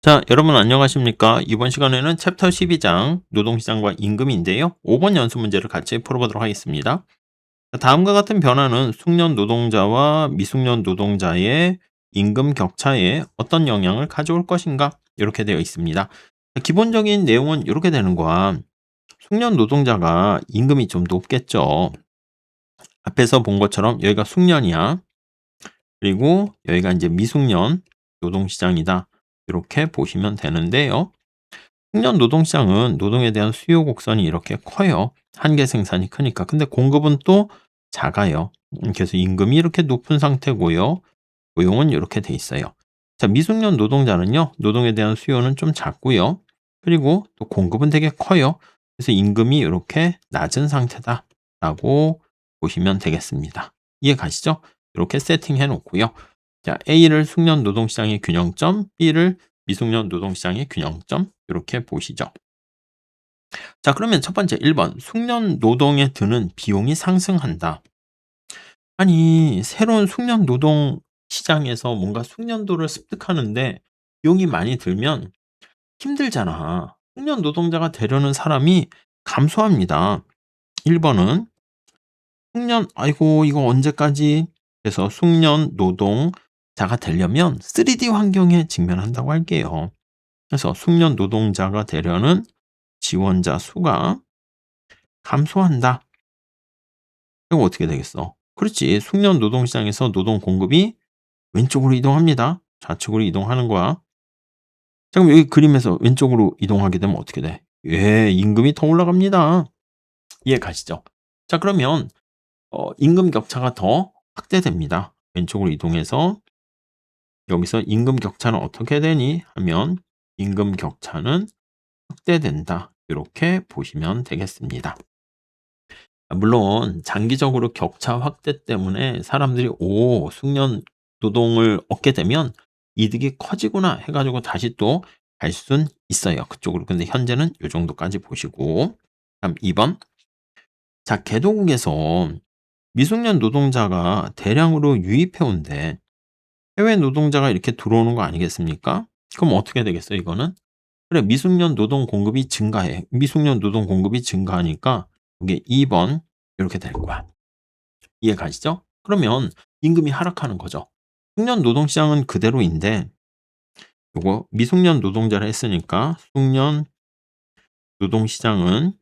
자, 여러분 안녕하십니까? 이번 시간에는 챕터 12장 노동시장과 임금인데요. 5번 연수 문제를 같이 풀어보도록 하겠습니다. 다음과 같은 변화는 숙련 노동자와 미숙련 노동자의 임금 격차에 어떤 영향을 가져올 것인가? 이렇게 되어 있습니다. 기본적인 내용은 이렇게 되는 거야. 숙련 노동자가 임금이 좀 높겠죠. 앞에서 본 것처럼 여기가 숙련이야. 그리고 여기가 이제 미숙련 노동시장이다. 이렇게 보시면 되는데요. 숙련 노동시장은 노동에 대한 수요 곡선이 이렇게 커요. 한계 생산이 크니까. 근데 공급은 또 작아요. 그래서 임금이 이렇게 높은 상태고요. 고용은 이렇게 돼 있어요. 자, 미숙련 노동자는요. 노동에 대한 수요는 좀 작고요. 그리고 또 공급은 되게 커요. 그래서 임금이 이렇게 낮은 상태다라고 보시면 되겠습니다. 이해 가시죠? 이렇게 세팅해 놓고요. 자, A를 숙련 노동시장의 균형점, B를 미숙련 노동시장의 균형점 이렇게 보시죠. 자, 그러면 첫 번째 1번 숙련 노동에 드는 비용이 상승한다. 아니, 새로운 숙련 노동 시장에서 뭔가 숙련도를 습득하는데 비용이 많이 들면 힘들잖아. 숙련 노동자가 되려는 사람이 감소합니다. 1번은 숙련, 아이고, 이거 언제까지? 그래서 숙련 노동자가 되려면 3D 환경에 직면한다고 할게요. 그래서 숙련 노동자가 되려는 지원자 수가 감소한다. 이거 어떻게 되겠어? 그렇지. 숙련 노동시장에서 노동 공급이 왼쪽으로 이동합니다. 좌측으로 이동하는 거야. 자, 그럼 여기 그림에서 왼쪽으로 이동하게 되면 어떻게 돼? 예, 임금이 더 올라갑니다. 이해 가시죠? 자, 그러면 임금 격차가 더 확대됩니다. 왼쪽으로 이동해서 여기서 임금 격차는 어떻게 되니? 하면 임금 격차는 확대된다. 이렇게 보시면 되겠습니다. 물론 장기적으로 격차 확대 때문에 사람들이 숙련 노동을 얻게 되면 이득이 커지구나 해 가지고 다시 또 갈 순 있어요, 그쪽으로. 근데 현재는 요 정도까지 보시고. 다음 2 번. 자, 개도국에서 미숙련 노동자가 대량으로 유입해 온대. 해외 노동자가 이렇게 들어오는 거 아니겠습니까? 그럼 어떻게 되겠어요, 이거는? 그래, 미숙련 노동 공급이 증가해. 미숙련 노동 공급이 증가하니까 이게 2번 이렇게 될 거야. 이해 가시죠? 그러면 임금이 하락하는 거죠. 숙련 노동시장은 그대로인데 요거 미숙련 노동자를 했으니까 숙련 노동시장은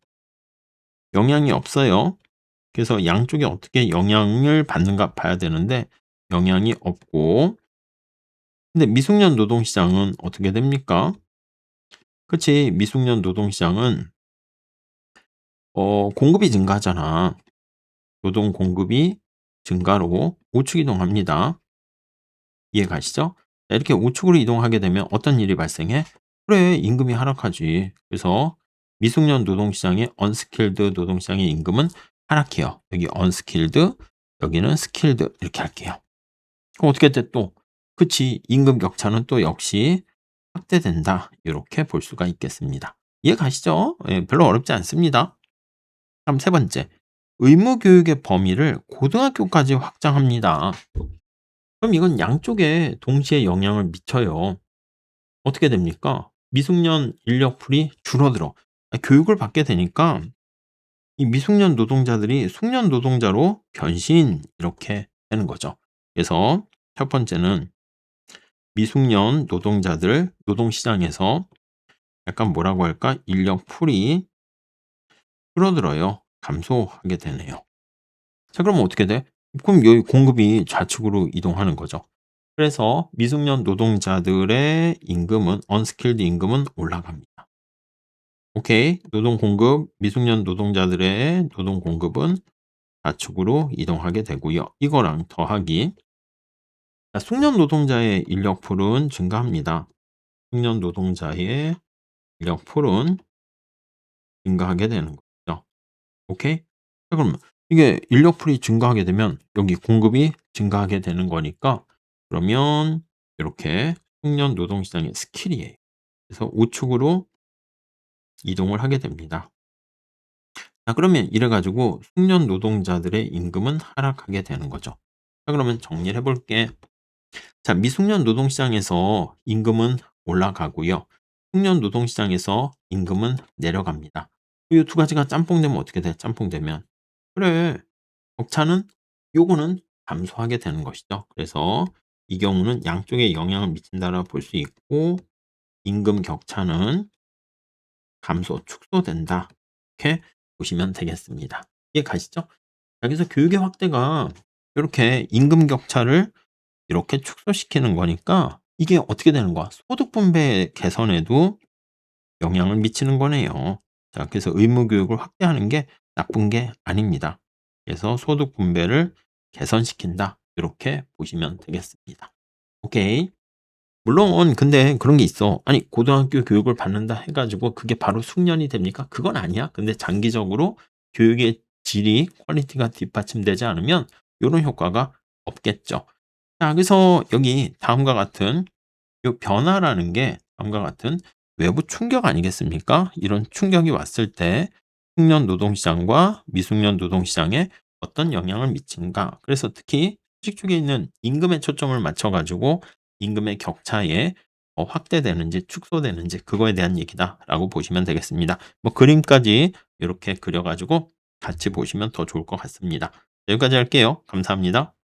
영향이 없어요. 그래서 양쪽에 어떻게 영향을 받는가 봐야 되는데 영향이 없고, 근데 미숙련 노동시장은 어떻게 됩니까? 그치, 미숙련 노동시장은 공급이 증가하잖아. 노동 공급이 증가로 우측 이동합니다. 이해 가시죠? 자, 이렇게 우측으로 이동하게 되면 어떤 일이 발생해? 그래, 임금이 하락하지. 그래서 미숙련 노동시장의 언스킬드 노동시장의 임금은 하락해요. 여기 언스킬드, 여기는 스킬드 이렇게 할게요. 그럼 어떻게 돼 또? 그치, 임금 격차는 또 역시 확대된다. 이렇게 볼 수가 있겠습니다. 이해 가시죠? 예, 별로 어렵지 않습니다. 다음 세 번째. 의무 교육의 범위를 고등학교까지 확장합니다. 그럼 이건 양쪽에 동시에 영향을 미쳐요. 어떻게 됩니까? 미숙련 인력풀이 줄어들어. 교육을 받게 되니까 이 미숙련 노동자들이 숙련 노동자로 변신 이렇게 되는 거죠. 그래서 첫 번째는 미숙련 노동자들 노동시장에서 약간 뭐라고 할까? 인력풀이 줄어들어요. 감소하게 되네요. 자, 그러면 어떻게 돼? 그럼 여기 공급이 좌측으로 이동하는 거죠. 그래서 미숙련 노동자들의 임금은 언스킬드 임금은 올라갑니다. 오케이. 노동 공급, 미숙련 노동자들의 노동 공급은 좌측으로 이동하게 되고요. 이거랑 더하기. 자, 숙련 노동자의 인력풀은 증가합니다. 숙련 노동자의 인력풀은 증가하게 되는 거죠. 오케이. 자, 그러면 이게 인력풀이 증가하게 되면 여기 공급이 증가하게 되는 거니까, 그러면 이렇게 숙련 노동시장의 스킬이에요. 그래서 우측으로 이동을 하게 됩니다. 자, 그러면 이래 가지고 숙련 노동자들의 임금은 하락하게 되는 거죠. 자, 그러면 정리를 해 볼게. 자, 미숙련 노동시장에서 임금은 올라가고요. 숙련 노동시장에서 임금은 내려갑니다. 이 두 가지가 짬뽕되면 어떻게 돼? 짬뽕되면. 그래. 격차는 요거는 감소하게 되는 것이죠. 그래서 이 경우는 양쪽에 영향을 미친다라고 볼 수 있고 임금 격차는 감소, 축소된다. 이렇게 보시면 되겠습니다. 이해 가시죠? 자, 그래서 교육의 확대가 이렇게 임금 격차를 이렇게 축소시키는 거니까 이게 어떻게 되는 거야? 소득 분배 개선에도 영향을 미치는 거네요. 자, 그래서 의무 교육을 확대하는 게 나쁜 게 아닙니다. 그래서 소득 분배를 개선시킨다. 이렇게 보시면 되겠습니다. 오케이. 물론 근데 그런 게 있어. 아니 고등학교 교육을 받는다 해 가지고 그게 바로 숙련이 됩니까? 그건 아니야. 근데 장기적으로 교육의 질이 퀄리티가 뒷받침되지 않으면 요런 효과가 없겠죠. 자, 그래서 여기 다음과 같은 요 변화라는 게 다음과 같은 외부 충격 아니겠습니까? 이런 충격이 왔을 때 숙련 노동시장과 미숙련 노동시장에 어떤 영향을 미치는가. 그래서 특히 수직 쪽에 있는 임금에 초점을 맞춰 가지고 임금의 격차에 확대되는지 축소되는지 그거에 대한 얘기다라고 보시면 되겠습니다. 뭐 그림까지 이렇게 그려 가지고 같이 보시면 더 좋을 것 같습니다. 여기까지 할게요. 감사합니다.